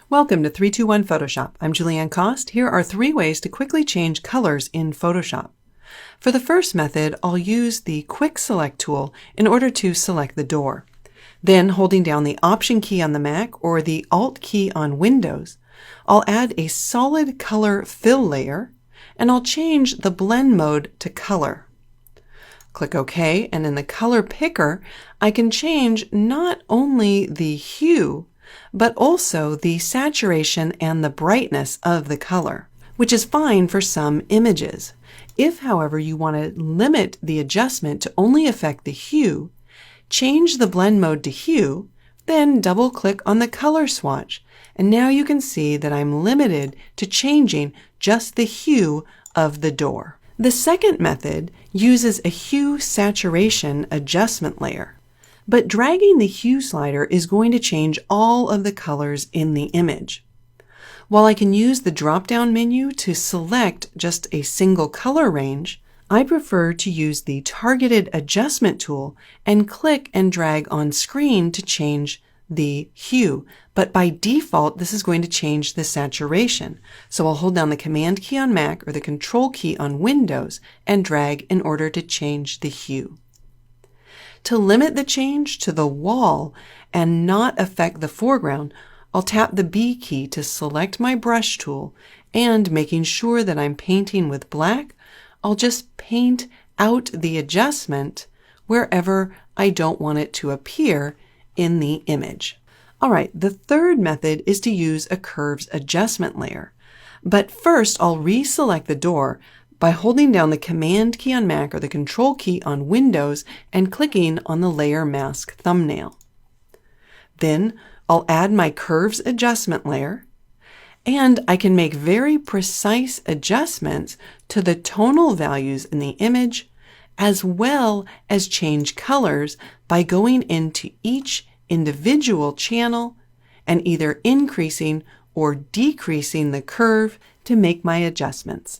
Welcome to 321 Photoshop. I'm Julianne Cost. Here are 3 ways to quickly change colors in Photoshop. For the first method, I'll use the Quick Select tool in order to select the door. Then, holding down the Option key on the Mac or the Alt key on Windows, I'll add a solid color fill layer, and I'll change the blend mode to color. Click OK, and in the color picker, I can change not only the hue, but also the saturation and the brightness of the color, which is fine for some images. If, however, you want to limit the adjustment to only affect the hue, change the blend mode to hue, then double-click on the color swatch, and now you can see that I'm limited to changing just the hue of the door. The second method uses a hue saturation adjustment layer, but dragging the hue slider is going to change all of the colors in the image. While I can use the drop-down menu to select just a single color range, I prefer to use the targeted adjustment tool and click and drag on screen to change the hue, but by default this is going to change the saturation. So I'll hold down the Command key on Mac or the Control key on Windows and drag in order to change the hue. To limit the change to the wall and not affect the foreground, I'll tap the B key to select my brush tool, and making sure that I'm painting with black, I'll just paint out the adjustment wherever I don't want it to appear in the image. Alright, the third method is to use a curves adjustment layer. But first I'll reselect the door by holding down the Command key on Mac or the Control key on Windows and clicking on the Layer Mask thumbnail. Then I'll add my curves adjustment layer, and I can make very precise adjustments to the tonal values in the image, as well as change colors by going into each individual channel and either increasing or decreasing the curve to make my adjustments.